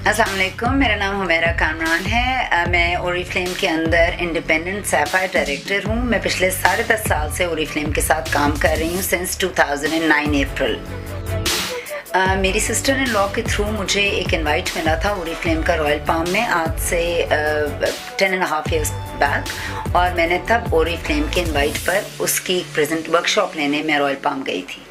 अस्सलाम वालेकुम, मेरा नाम हुमैरा कामरान है। मैं ओरिफ्लेम के अंदर इंडिपेंडेंट सैफायर डायरेक्टर हूँ। मैं पिछले 10.5 साल से ओरिफ्लेम के साथ काम कर रही हूँ, सिंस 2009 अप्रैल। मेरी सिस्टर इन लॉ के थ्रू मुझे एक इनवाइट मिला था ओरिफ्लेम का रॉयल पाम में, आज से 10.5 years बैक, और मैंने तब ओरिफ्लेम के इनवाइट पर उसकी प्रेजेंट वर्कशॉप लेने में रॉयल पाम गई थी।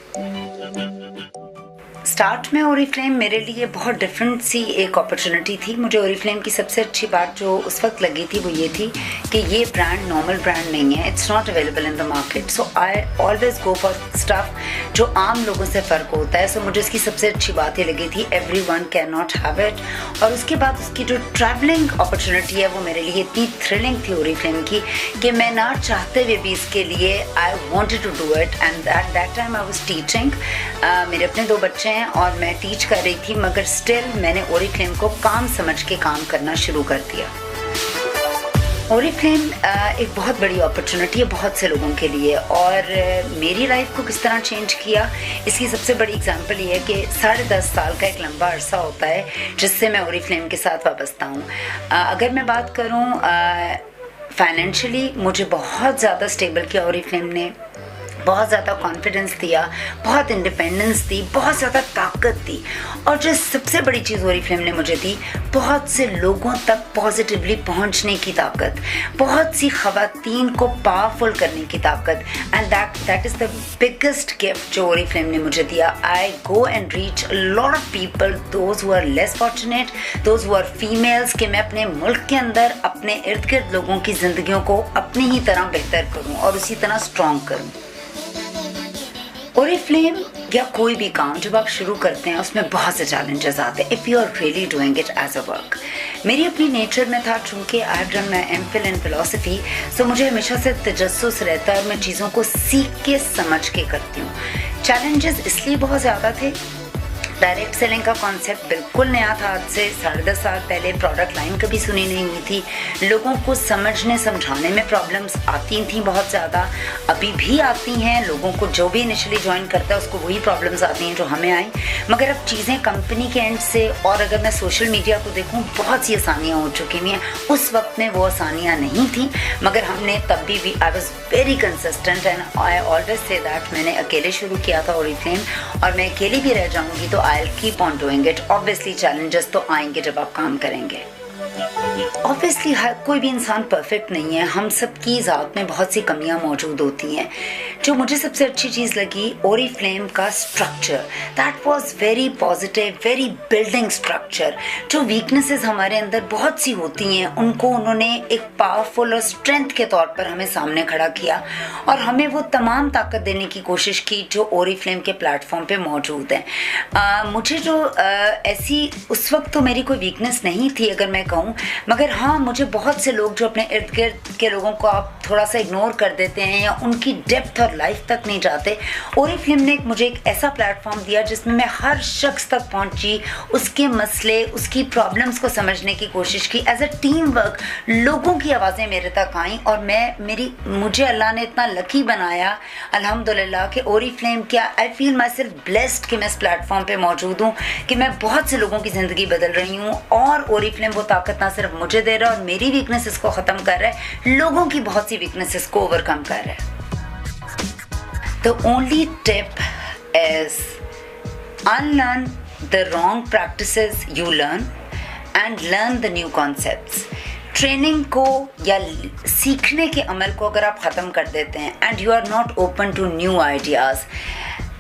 स्टार्ट में ओरिफ्लेम मेरे लिए बहुत डिफरेंट सी एक अपॉर्चुनिटी थी। मुझे ओरिफ्लेम की सबसे अच्छी बात जो उस वक्त लगी थी वो ये थी कि ये ब्रांड नॉर्मल ब्रांड नहीं है, it's not available in the market, so I always go for stuff जो आम लोगों से फ़र्क होता है। सो मुझे इसकी सबसे अच्छी बात ये लगी थी, everyone can not have it. और उसके बाद उसकी जो ट्रैवलिंग अपॉर्चुनिटी है वो मेरे लिए इतनी थ्रिलिंग थी ओरिफ्लेम की कि मैं ना चाहते हुए भी इसके लिए I wanted to do it. And at that time I was teaching. मेरे अपने 2 बच्चे हैं और मैं टीच कर रही थी, मगर स्टिल मैंने ओरिफ्लेम को काम समझ के काम करना शुरू कर दिया। ओरिफ्लेम एक बहुत बड़ी अपॉर्चुनिटी है बहुत से लोगों के लिए, और मेरी लाइफ को किस तरह चेंज किया इसकी सबसे बड़ी एग्जांपल ये है कि 10.5 साल का एक लंबा अरसा होता है जिससे मैं ओरिफ्लेम के साथ वाबस्ता हूँ। अगर मैं बात करूँ फाइनेंशियली, मुझे बहुत ज़्यादा स्टेबल किया ओरिफ्लेम ने, बहुत ज़्यादा कॉन्फिडेंस दिया, बहुत इंडिपेंडेंस दी, बहुत ज़्यादा ताकत दी, और जो सबसे बड़ी चीज़ ओरिफ्लेम ने मुझे दी, बहुत से लोगों तक पॉजिटिवली पहुंचने की ताकत, बहुत सी ख़वातीन को पावरफुल करने की ताकत। And that is the biggest gift जो ओरिफ्लेम ने मुझे दिया। I go and reach a lot of people, those who are less fortunate, those who are females, कि मैं अपने मुल्क के अंदर अपने इर्द गिर्द लोगों की ज़िंदगियों को अपनी ही तरह बेहतर करूँ और उसी तरह स्ट्रॉन्ग करूँ। ओरिफ्लेम या कोई भी काम जब आप शुरू करते हैं उसमें बहुत से चैलेंजेस आते हैं, if you are really doing it as a work. मेरी अपनी नेचर में था, चूँकि I have done my MPhil in philosophy, so मुझे हमेशा से तजस्सुस रहता है और मैं चीज़ों को सीख के समझ के करती हूँ। चैलेंजेस इसलिए बहुत ज़्यादा थे, डायरेक्ट सेलिंग का कॉन्सेप्ट बिल्कुल नया था। आज से 10.5 साल पहले प्रोडक्ट लाइन कभी सुनी नहीं हुई थी। लोगों को समझने समझाने में प्रॉब्लम्स आती थी बहुत ज़्यादा, अभी भी आती हैं। लोगों को जो भी इनिशियली ज्वाइन करता है उसको वही प्रॉब्लम्स आती हैं जो हमें आई, मगर अब चीज़ें कंपनी के एंड से, और अगर मैं सोशल मीडिया को देखूँ, बहुत सी आसानियाँ हो चुकी हुई हैं। उस वक्त में वो आसानियाँ नहीं थी, मगर हमने तब भी I was very consistent and I always say that मैंने अकेले शुरू किया था ओरिफ्लेम, और मैं अकेली भी रह जाऊँगी तो I'll keep on doing it. Obviously challenges तो आएंगे जब आप काम करेंगे। ऑब्वियसली हर कोई भी इंसान परफेक्ट नहीं है, हम सबकी ज़ात में बहुत सी कमियां मौजूद होती हैं। जो मुझे सबसे अच्छी चीज़ लगी ओरिफ्लेम का structure, that was very positive, very building structure. जो वीकनेसेस हमारे अंदर बहुत सी होती हैं उनको उन्होंने एक पावरफुल और स्ट्रेंथ के तौर पर हमें सामने खड़ा किया और हमें वो तमाम ताकत देने की कोशिश की जो ओरिफ्लेम के प्लेटफॉर्म पे मौजूद है। मुझे जो ऐसी उस वक्त तो मेरी कोई वीकनेस नहीं थी अगर मैं कहूँ, मगर हाँ मुझे बहुत से लोग जो अपने इर्द गिर्द के लोगों को आप थोड़ा सा इग्नोर कर देते हैं या उनकी डेप्थ और लाइफ तक नहीं जाते, ओरिफ्लेम ने मुझे एक ऐसा प्लेटफॉर्म दिया जिसमें मैं हर शख्स तक पहुंची, उसके मसले, उसकी प्रॉब्लम्स को समझने की कोशिश की। एज अ टीम वर्क लोगों की आवाज़ें मेरे तक आईं और मुझे अल्लाह ने इतना लकी बनाया अल्हम्दुलिल्लाह कि ओरिफ्लेम क्या, I feel my self blessed कि मैं इस प्लेटफॉर्म पे मौजूद हूँ, कि मैं बहुत से लोगों की ज़िंदगी बदल रही हूँ और ओरिफ्लेम वो ताकत ना सिर्फ मुझे दे रहा है और मेरी वीकनेसेस को ख़त्म कर रहा है, लोगों की बहुत सी वीकनेसेस को ओवरकम कर रहा है। The only tip is unlearn the wrong practices you learn and learn the new concepts. Training को या सीखने के अमल को अगर आप ख़त्म कर देते हैं and you are not open to new ideas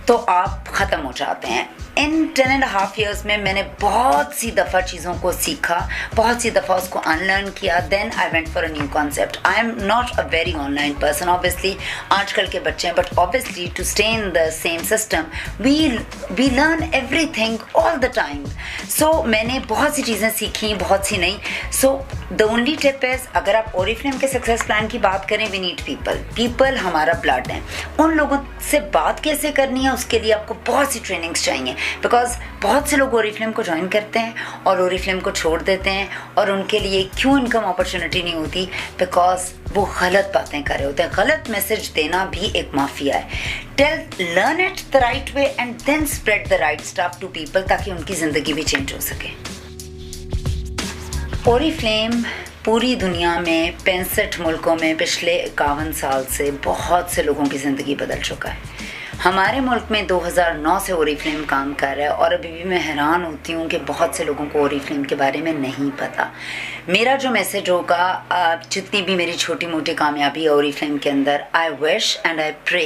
तो आप ख़त्म हो जाते हैं। इन 10.5 years में मैंने बहुत सी दफ़ा चीज़ों को सीखा, बहुत सी दफ़ा उसको अनलर्न किया, then I went for a new concept. I am not a very online person, obviously आजकल के बच्चे हैं, but obviously to stay in the same system we learn everything all the time. So मैंने बहुत सी चीज़ें सीखी, बहुत सी नहीं. So the only tip is, अगर आप ओरिफ्लेम के सक्सेस प्लान की बात करें, वी नीड पीपल हमारा ब्लड है. उन लोगों से बात कैसे करनी है, उसके लिए आपको बहुत सी ट्रेनिंग्स चाहिए, बिकॉज बहुत से लोग ओरिफ्लेम को ज्वाइन करते हैं और ओरिफ्लेम को छोड़ देते हैं. और उनके लिए क्यों इनकम अपॉर्चुनिटी नहीं होती? बिकॉज वो गलत बातें कर रहे होते हैं. गलत मैसेज देना भी एक माफिया है. Learn it the right way and then spread the right stuff to people, ताकि उनकी ज़िंदगी भी चेंज हो सके. ओरिफ्लेम पूरी दुनिया में 65 मुल्कों में पिछले 51 साल से बहुत से लोगों की ज़िंदगी बदल चुका है. हमारे मुल्क में 2009 से ओरिफ्लेम काम कर रहा है और अभी भी मैं हैरान होती हूँ कि बहुत से लोगों को ओरिफ्लेम के बारे में नहीं पता. मेरा जो मैसेज होगा, जितनी भी मेरी छोटी मोटी कामयाबी है ओरिफ्लेम के अंदर, I wish and I pray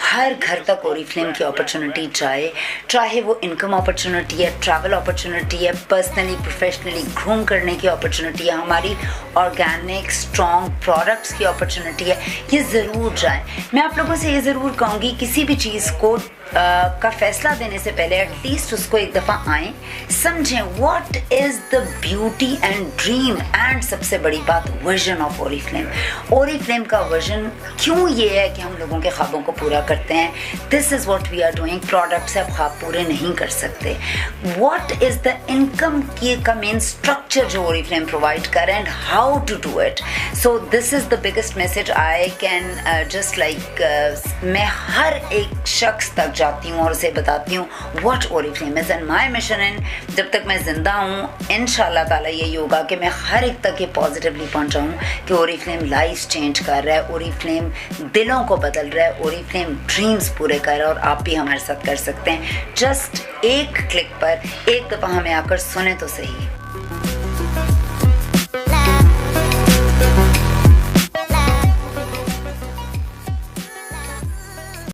हर घर तक ओरिफ्लेम की अपॉर्चुनिटी जाए, चाहे वो इनकम अपॉर्चुनिटी है, ट्रैवल अपॉर्चुनिटी है, पर्सनली प्रोफेशनली ग्रूम करने की अपॉर्चुनिटी है, हमारी ऑर्गेनिक स्ट्रॉन्ग प्रोडक्ट्स की अपॉर्चुनिटी है, ये ज़रूर जाए. मैं आप लोगों से ये ज़रूर कहूँगी, किसी भी चीज़ को का फैसला देने से पहले एटलीस्ट उसको एक दफ़ा आएँ, समझें what is the beauty and dream and सबसे बड़ी बात विजन ऑफ ओरिफ्लेम. ओरिफ्लेम का विजन क्यों ये है कि हम लोगों के ख्वाबों को पूरा करते हैं. This is what we are doing. Product से आप ख्वाब पूरे नहीं कर सकते. व्हाट इज़ द इनकम का मेन स्ट्रक्चर जो ओरिफ्लेम प्रोवाइड कर and how to do it. So this is the biggest message I can just like, मैं हर एक शख्स तक जाती हूँ और उसे बताती हूँ what Oriflame is. And my mission in, जब तक मैं ज़िंदा हूँ, इंशाल्लाह ताला यही होगा कि मैं हर एक तक ये पॉजिटिवली पहुँचाऊँ कि ओरिफ्लेम लाइफ चेंज कर रहा है, ओरिफ्लेम दिलों को बदल रहा है, ओरिफ्लेम ड्रीम्स पूरे कर रहा है. और आप भी हमारे साथ कर सकते हैं. जस्ट एक क्लिक पर एक दफ़ा हमें आकर सुने तो सही.